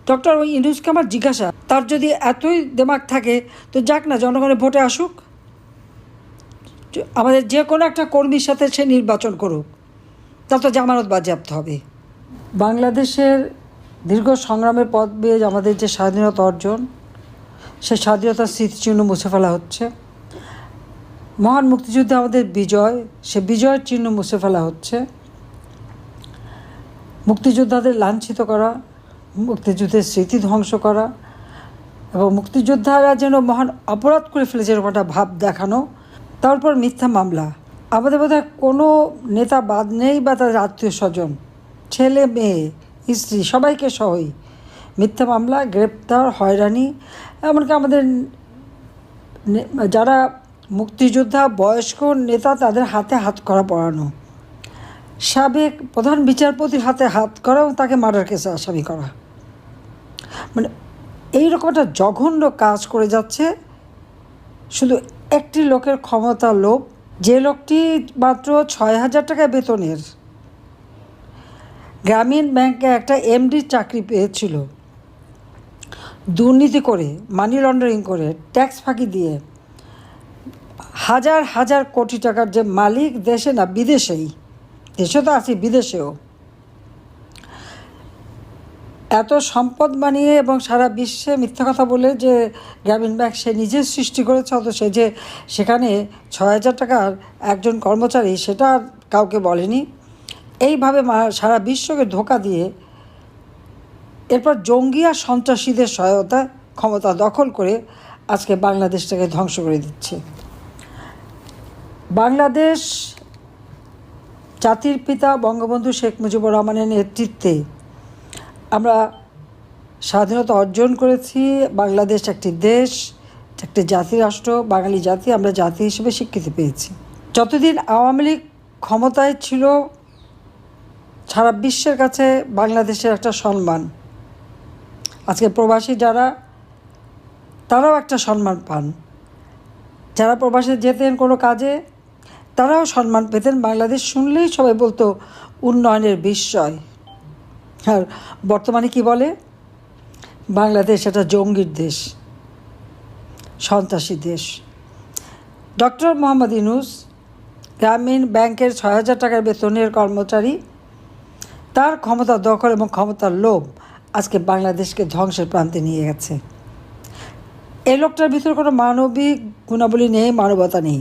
Doctor ইউনূসকে আমার জিজ্ঞাসা, তার যদি এতই দেমাগ থাকে তো যাক না, জনগণের ভোটে আসুক, আমাদের যে কোনো একটা কর্মীর সাথে সে নির্বাচন করুক, তা তো জামানত বাজেয়াপ্ত হবে। বাংলাদেশের দীর্ঘ সংগ্রামের পথ বেয়ে আমাদের যে স্বাধীনতা অর্জন, সে স্বাধীনতার স্মৃতিচিহ্ন মুছে ফেলা হচ্ছে। মহান মুক্তিযুদ্ধে আমাদের বিজয়, সে বিজয়ের চিহ্ন মুছে ফেলা হচ্ছে। মুক্তিযোদ্ধাদের লাঞ্ছিত করা, মুক্তিযুদ্ধের স্মৃতি ধ্বংস করা এবং মুক্তিযোদ্ধারা যেন মহান অপরাধ করে ফেলেছে এরকম একটা ভাব দেখানো। তারপর মিথ্যা মামলা। আমাদের বোধহয় কোনো নেতা বাদ নেই বা তাদের আত্মীয় স্বজন, ছেলে মেয়ে স্ত্রী সবাইকে সহই মিথ্যা মামলা, গ্রেপ্তার, হয়রানি। এমনকি আমাদের যারা মুক্তিযোদ্ধা বয়স্ক নেতা তাদের হাতে হাত করা পড়ানো, সাবেক প্রধান বিচারপতির হাতে হাত করা এবং তাকে মার্ডার কেসে আসামি করা, মানে এইরকম একটা জঘন্য কাজ করে যাচ্ছে শুধু একটি লোকের ক্ষমতা লোভ। যে লোকটি মাত্র 6,000 টাকা বেতনের গ্রামীণ ব্যাংকে একটা এমডির চাকরি পেয়েছিল, দুর্নীতি করে, মানি লন্ডারিং করে, ট্যাক্স ফাঁকি দিয়ে হাজার হাজার কোটি টাকার যে মালিক, দেশে না বিদেশেই, দেশে তো আছে বিদেশেও, এত সম্পদ বানিয়ে এবং সারা বিশ্বে মিথ্যা কথা বলে যে গ্রামীণ ব্যাংক সে নিজে সৃষ্টি করেছে, অথচ সে যে সেখানে 6,000 টাকার একজন কর্মচারী সেটা কাউকে বলেনি। এইভাবে সারা বিশ্বকে ধোঁকা দিয়ে এরপর জঙ্গি আর সন্ত্রাসীদের সহায়তা ক্ষমতা দখল করে আজকে বাংলাদেশটাকে ধ্বংস করে দিচ্ছে। বাংলাদেশ জাতির পিতা বঙ্গবন্ধু শেখ মুজিবুর রহমানের নেতৃত্বে আমরা স্বাধীনতা অর্জন করেছি। বাংলাদেশ একটি দেশ, একটি জাতিরাষ্ট্র, বাঙালি জাতি, আমরা জাতি হিসেবে স্বীকৃতি পেয়েছি। যতদিন আওয়ামী লীগ ক্ষমতায় ছিল সারা বিশ্বের কাছে বাংলাদেশের একটা সম্মান, আজকে প্রবাসী যারা তারাও একটা সম্মান পান, যারা প্রবাসে যেতেন কোনো কাজে তারাও সম্মান পেতেন। বাংলাদেশ শুনলেই সবাই বলতো উন্নয়নের বিস্ময়। আর বর্তমানে কি বলে, বাংলাদেশ একটা জঙ্গির দেশ, সন্ত্রাসী দেশ। ডক্টর মোহাম্মদ ইউনূস গ্রামীণ ব্যাংকের 6,000 টাকার বেতনের কর্মচারী, তার ক্ষমতা দখল এবং ক্ষমতার লোভ আজকে বাংলাদেশকে ধ্বংসের প্রান্তে নিয়ে গেছে। এই লোকটার ভিতরে কোনো মানবিক গুণাবলী নেই, মানবতা নেই।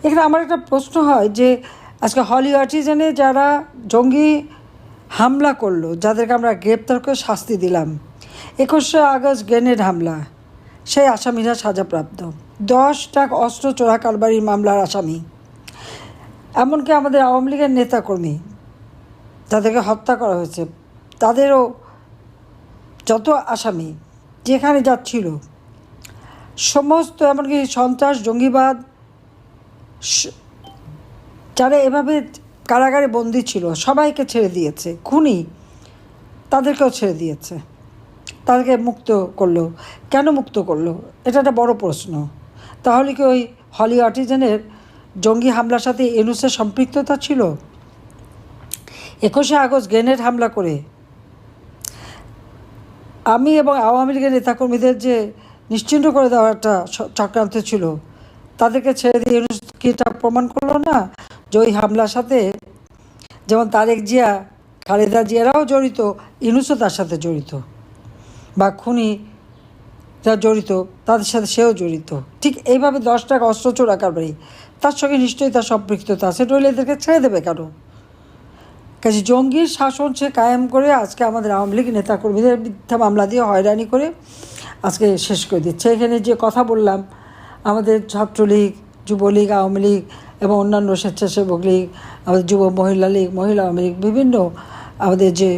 এখানে আমার একটা প্রশ্ন হয় যে আজকে হলি আর্টিজানে যারা জঙ্গি হামলা করলো, যাদেরকে আমরা গ্রেপ্তার করে শাস্তি দিলাম, 21শে আগস্ট গ্রেনেড হামলা, সেই আসামিরা সাজাপ্রাপ্ত, 10 ট্রাক অস্ত্র চোরা কারবারির মামলার আসামি, এমনকি আমাদের আওয়ামী লীগের নেতাকর্মী যাদেরকে হত্যা করা হয়েছে তাদেরও যত আসামি যেখানে যাচ্ছিল সমস্ত, এমনকি সন্ত্রাস জঙ্গিবাদ যারা এভাবে কারাগারে বন্দী ছিল সবাইকে ছেড়ে দিয়েছে, খুনি তাদেরকেও ছেড়ে দিয়েছে, তাদেরকে মুক্ত করলো। কেন মুক্ত করলো? এটা একটা বড় প্রশ্ন। তাহলে কি ওই হলি আর্টিজানের জঙ্গি হামলার সাথে ইউনূসের সম্পৃক্ততা ছিল? 21শে আগস্ট গ্রেনেড হামলা করে আমি এবং আওয়ামী লীগের নেতাকর্মীদের যে নিশ্চিহ্ন করে দেওয়ার একটা চক্রান্ত ছিল, তাদেরকে ছেড়ে দিয়ে ইউনূস কি এটা প্রমাণ করলো না যে ওই হামলার সাথে যেমন তারেক জিয়া, খালেদা জিয়ারাও জড়িত, ইউনূসও তার সাথে জড়িত, বা খুনি যারা জড়িত তাদের সাথে সেও জড়িত। ঠিক এইভাবে 10 ট্রাক অস্ত্র চোরা কারবারি, তার সঙ্গে নিশ্চয়ই তার সম্পৃক্ততা আছে, নইলে এদেরকে ছেড়ে দেবে কেন? কাজে জঙ্গির শাসন সে কায়েম করে আজকে আমাদের আওয়ামী লীগ নেতাকর্মীদের মিথ্যা মামলা দিয়ে হয়রানি করে আজকে শেষ করে দিচ্ছে। এখানে যে কথা বললাম, আমাদের ছাত্রলীগ, যুবলীগ, আওয়ামী লীগ এবং অন্যান্য স্বেচ্ছাসেবক লীগ, আমাদের যুব মহিলা লীগ, মহিলা আওয়ামী লীগ, বিভিন্ন আমাদের যে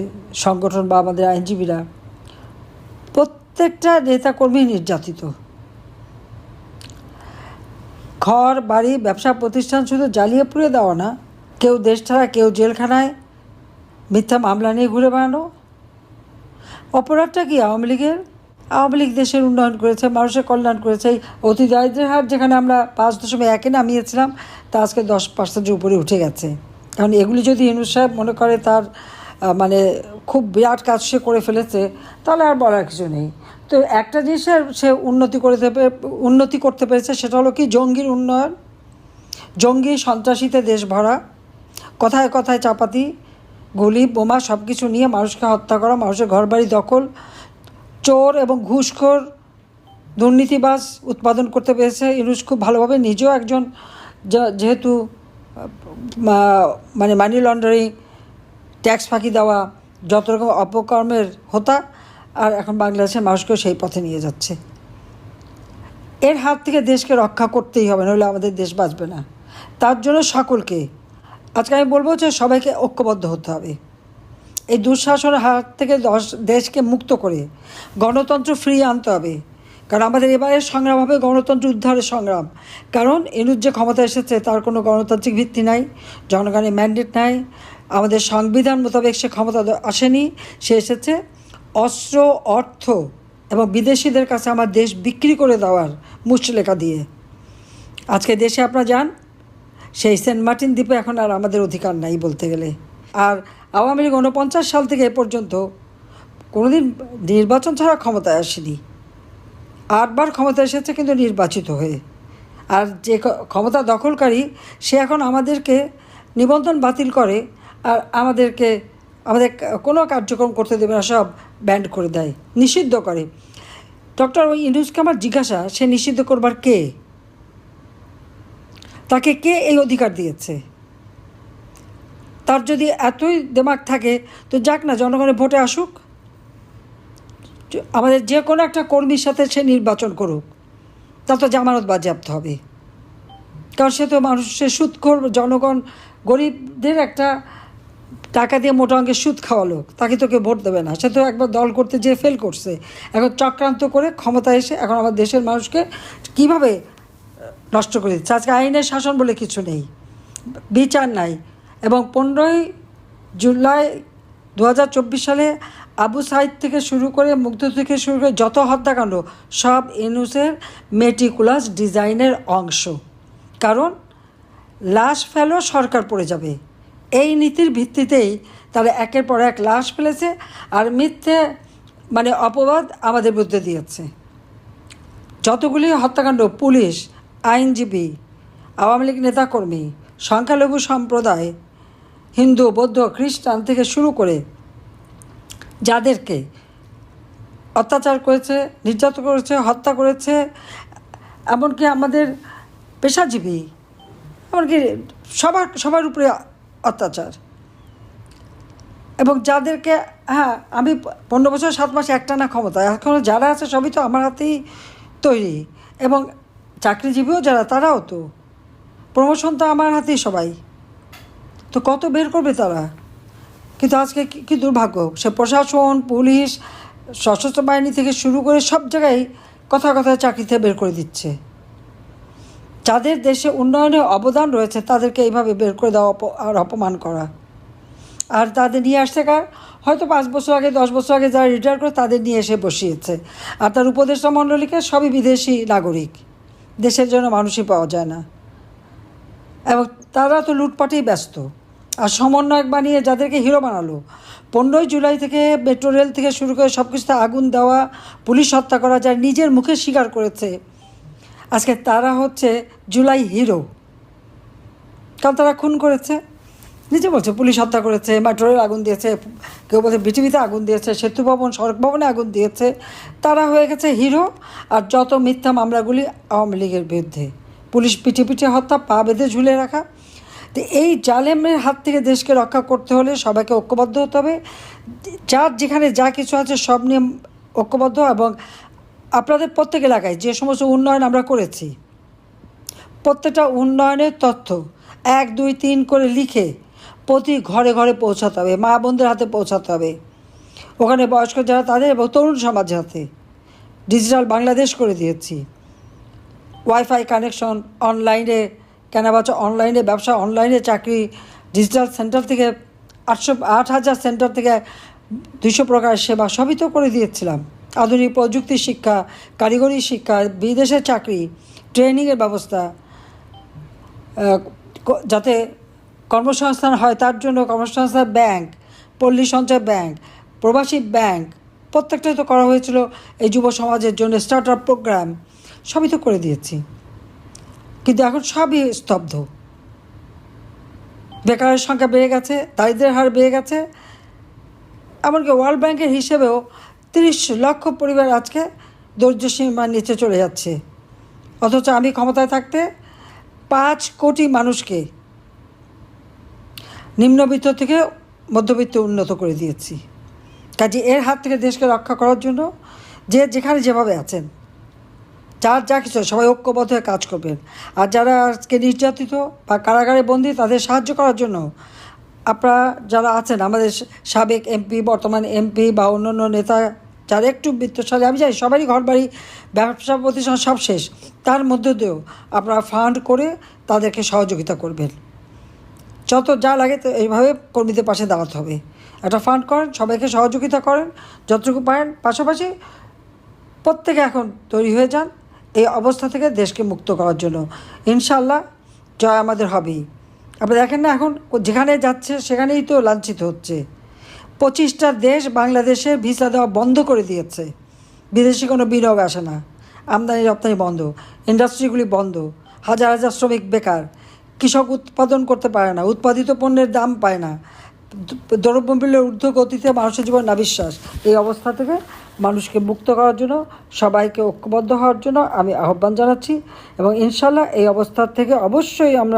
সংগঠন বা আমাদের আইনজীবীরা, প্রত্যেকটা নেতাকর্মী নির্যাতিত। ঘর বাড়ি ব্যবসা প্রতিষ্ঠান শুধু জ্বালিয়ে পুড়ে দেওয়া না, কেউ দেশ ছাড়া, কেউ জেলখানায়, মিথ্যা মামলা নিয়ে ঘুরে বেড়ানো। অপরাধটা কি আওয়ামী লীগের? আওয়ামী লীগ দেশের উন্নয়ন করেছে, মানুষের কল্যাণ করেছে। এই অতি দারিদ্র্যের হার যেখানে আমরা 5.1 নামিয়েছিলাম তা আজকে 10%-এর উপরে উঠে গেছে। কারণ এগুলি যদি ইউনূস সাহেব মনে করে তার মানে খুব বিরাট কাজ সে করে ফেলেছে, তাহলে আর বলার কিছু নেই। তো একটা জিনিসের সে উন্নতি করতে পেরেছে, সেটা হলো কি জঙ্গির উন্নয়ন। জঙ্গি সন্ত্রাসীতে দেশ ভরা, কথায় কথায় চাপাতি, গুলি বোমা সব কিছু নিয়ে মানুষকে হত্যা করা, মানুষের ঘরবাড়ি দখল, চোর এবং ঘুষখোর দুর্নীতিবাজ উৎপাদন করতে পেরেছে ইউনূস খুব ভালোভাবে। নিজেও একজন যেহেতু মানে মানি লন্ডারিং, ট্যাক্স ফাঁকি দেওয়া, যত রকম অপকর্মের হোতা, আর এখন বাংলাদেশের মানুষকেও সেই পথে নিয়ে যাচ্ছে। এর হাত থেকে দেশকে রক্ষা করতেই হবে, নইলে আমাদের দেশ বাঁচবে না। তার জন্য সকলকে আজকে আমি বলবো যে সবাইকে ঐক্যবদ্ধ হতে হবে। এই দুঃশাসনের হাত থেকে দেশকে মুক্ত করে গণতন্ত্র ফিরিয়ে আনতে হবে। কারণ আমাদের এবারের সংগ্রাম হবে গণতন্ত্র উদ্ধারের সংগ্রাম। কারণ ইউনূস যে ক্ষমতা এসেছে তার কোনো গণতান্ত্রিক ভিত্তি নাই, জনগণের ম্যান্ডেট নাই, আমাদের সংবিধান মোতাবেক সে ক্ষমতা আসেনি। সে এসেছে অস্ত্র, অর্থ এবং বিদেশিদের কাছে আমার দেশ বিক্রি করে দেওয়ার মুচলেখা দিয়ে। আজকে দেশে আপনারা যান, সেই সেন্ট মার্টিন দ্বীপে এখন আর আমাদের অধিকার নাই বলতে গেলে। আর আওয়ামী লীগ 49 সাল থেকে এ পর্যন্ত কোনোদিন নির্বাচন ছাড়া ক্ষমতায় আসেনি। 8 বার ক্ষমতা এসেছে, কিন্তু নির্বাচিত হয়ে। আর যে ক্ষমতা দখলকারী সে এখন আমাদেরকে নিবন্ধন বাতিল করে, আর আমাদের কোনো কার্যক্রম করতে দেবে না, সব ব্যান্ড করে দেয়, নিষিদ্ধ করে। ডক্টর ইউনূসকে আমার জিজ্ঞাসা, সে নিষিদ্ধ করবার কে? তাকে কে এই অধিকার দিয়েছে? তার যদি এতই দিমাগ থাকে তো যাক না, জনগণের ভোটে আসুক, আমাদের যে কোনো একটা কর্মীর সাথে সে নির্বাচন করুক, তার তো জামানত বাজেয়াপ্ত হবে। কারণ সে তো মানুষের সুদখোর, জনগণ গরিবদের একটা টাকা দিয়ে মোটা অঙ্কের সুদ খাওয়া লোক, তাকে তো কেউ ভোট দেবে না। সে তো একবার দল করতে যেয়ে ফেল করছে, এখন চক্রান্ত করে ক্ষমতা এসে এখন আমার দেশের মানুষকে কীভাবে নষ্ট করে দিচ্ছে। আজকে আইনের শাসন বলে কিছু নেই, বিচার নাই। এবং 15ই জুলাই 2024 সালে আবু সাইদ থেকে শুরু করে, মুগ্ধ থেকে শুরু করে যত হত্যাকাণ্ড, সব ইউনূসের মেটিকুলাস ডিজাইনের অংশ। কারণ লাশ ফেলো, সরকার পড়ে যাবে, এই নীতির ভিত্তিতেই তারা একের পর এক লাশ ফেলেছে আর মিথ্যে মানে অপবাদ আমাদের বিরুদ্ধে দিয়েছে। যতগুলি হত্যাকাণ্ড, পুলিশ, আইনজীবী, আওয়ামী লীগ নেতাকর্মী, সংখ্যালঘু সম্প্রদায়, হিন্দু, বৌদ্ধ, খ্রিস্টান থেকে শুরু করে যাদেরকে অত্যাচার করেছে, নির্যাতন করেছে, হত্যা করেছে, এমনকি আমাদের পেশাজীবী, এমনকি সবার উপরে অত্যাচার। এবং যাদেরকে আমি 15 বছর 7 মাস একটানা ক্ষমতায়, এখনও যারা আছে সবই তো আমার হাতেই তৈরি। এবং চাকরিজীবীও যারা, তারাও তো প্রমোশন তো আমার হাতেই সবাই, তো কত বের করবে তারা। কিন্তু আজকে কি দুর্ভাগ্য, সে প্রশাসন, পুলিশ, সশস্ত্র বাহিনী থেকে শুরু করে সব জায়গায় কথায় কথায় চাকরিতে বের করে দিচ্ছে। যাদের দেশে উন্নয়নে অবদান রয়েছে তাদেরকে এইভাবে বের করে দেওয়া আর অপমান করা। আর তাদের নিয়ে আসছে হয়তো 5 বছর আগে, 10 বছর আগে যারা রিটায়ার করে তাদের নিয়ে এসে বসিয়েছে। আর তার উপদেষ্টা মণ্ডলীকে সবই বিদেশি নাগরিক, দেশের জন্য মানুষই পাওয়া যায় না। এবং তারা তো লুটপাটেই ব্যস্ত। আর সমন্বয়ক বানিয়ে যাদেরকে হিরো বানালো, 15ই জুলাই থেকে মেট্রো রেল থেকে শুরু করে সব কিছুতে আগুন দেওয়া, পুলিশ হত্যা করা, যায় নিজের মুখে স্বীকার করেছে, আজকে তারা হচ্ছে জুলাই হিরো। কারণ তারা খুন করেছে, নিজে বলছে পুলিশ হত্যা করেছে, মেট্রো রেল আগুন দিয়েছে, কেউ বলছে বিটিভিতে আগুন দিয়েছে, সেতু ভবন, সড়ক ভবনে আগুন দিয়েছে। তারা হয়ে গেছে হিরো। আর যত মিথ্যা মামলাগুলি আওয়ামী লীগের বিরুদ্ধে, পুলিশ পিঠে হত্যা, পা বেঁধে ঝুলে রাখা। তো এই জালেমের হাত থেকে দেশকে রক্ষা করতে হলে সবাইকে ঐক্যবদ্ধ হতে হবে। যার যেখানে যা কিছু আছে সব নিয়ে ঐক্যবদ্ধ। এবং আপনাদের প্রত্যেক এলাকায় যে সমস্ত উন্নয়ন আমরা করেছি, প্রত্যেকটা উন্নয়নের তথ্য 1, 2, 3 করে লিখে প্রতি ঘরে ঘরে পৌঁছাতে হবে, মা বোনদের হাতে পৌঁছাতে হবে, ওখানে বয়স্ক যারা তাদের এবং তরুণ সমাজের হাতে। ডিজিটাল বাংলাদেশ করে দিয়েছি, ওয়াইফাই কানেকশন, অনলাইনে কেনাবেচা, অনলাইনে ব্যবসা, অনলাইনে চাকরি, ডিজিটাল সেন্টার থেকে 8,000 সেন্টার থেকে 200 প্রকার সেবা সবই তো করে দিয়েছিলাম। আধুনিক প্রযুক্তি শিক্ষা, কারিগরি শিক্ষা, বিদেশের চাকরি, ট্রেনিংয়ের ব্যবস্থা, যাতে কর্মসংস্থান হয় তার জন্য কর্মসংস্থান ব্যাংক, পল্লী সঞ্চয় ব্যাংক, প্রবাসী ব্যাংক, প্রত্যেকটাই তো করা হয়েছিল এই যুব সমাজের জন্য। স্টার্ট আপ প্রোগ্রাম সবই তো করে দিয়েছি, কিন্তু এখন সবই স্তব্ধ। বেকারের সংখ্যা বেড়ে গেছে, দারিদ্র্যের হার বেড়ে গেছে। এমনকি ওয়ার্ল্ড ব্যাংকের হিসেবেও 30 লক্ষ পরিবার আজকে দরিদ্রসীমার নিচে চলে যাচ্ছে। অথচ আমি ক্ষমতায় থাকতে 5 কোটি মানুষকে নিম্নবিত্ত থেকে মধ্যবিত্ত উন্নত করে দিয়েছি। কাজে এর হাত থেকে দেশকে রক্ষা করার জন্য যে যেখানে যেভাবে আছেন, যার যা কিছু সবাই ঐক্যবদ্ধ হয়ে কাজ করবেন। আর যারা আজকে নির্যাতিত বা কারাগারে বন্দী, তাদের সাহায্য করার জন্য আপনারা যারা আছেন, আমাদের সাবেক এমপি, বর্তমান এমপি বা অন্যান্য নেতা যারা একটু বিত্তশালী, আমি জানি সবারই ঘরবাড়ি, ব্যবসা প্রতিষ্ঠান সব শেষ, তার মধ্যে দিয়েও আপনারা ফান্ড করে তাদেরকে সহযোগিতা করবেন। যত যা লাগে তো এইভাবে কর্মীদের পাশে দাঁড়াতে হবে। একটা ফান্ড করেন, সবাইকে সহযোগিতা করেন যতটুকু পারেন। পাশাপাশি প্রত্যেকে এখন তৈরি হয়ে যান এই অবস্থা থেকে দেশকে মুক্ত করার জন্য। ইনশাআল্লাহ জয় আমাদের হবেই। আপনি দেখেন না, এখন যেখানে যাচ্ছে সেখানেই তো লাঞ্ছিত হচ্ছে। 25টা দেশ বাংলাদেশে ভিসা দেওয়া বন্ধ করে দিয়েছে। বিদেশি কোনো বিনিয়োগ আসে না, আমদানি রপ্তানি বন্ধ, ইন্ডাস্ট্রিগুলি বন্ধ, হাজার হাজার শ্রমিক বেকার, কৃষক উৎপাদন করতে পারে না, উৎপাদিত পণ্যের দাম পায় না, দ্রব্যমূল্যের ঊর্ধ্বগতিতে মানুষের জীবন নাবিশ্বাস। এই অবস্থা থেকে মানুষকে মুক্ত করার জন্য সবাইকে ঐক্যবদ্ধ হওয়ার জন্য আমি আহ্বান জানাচ্ছি, এবং ইনশাল্লাহ এই অবস্থা থেকে অবশ্যই আমরা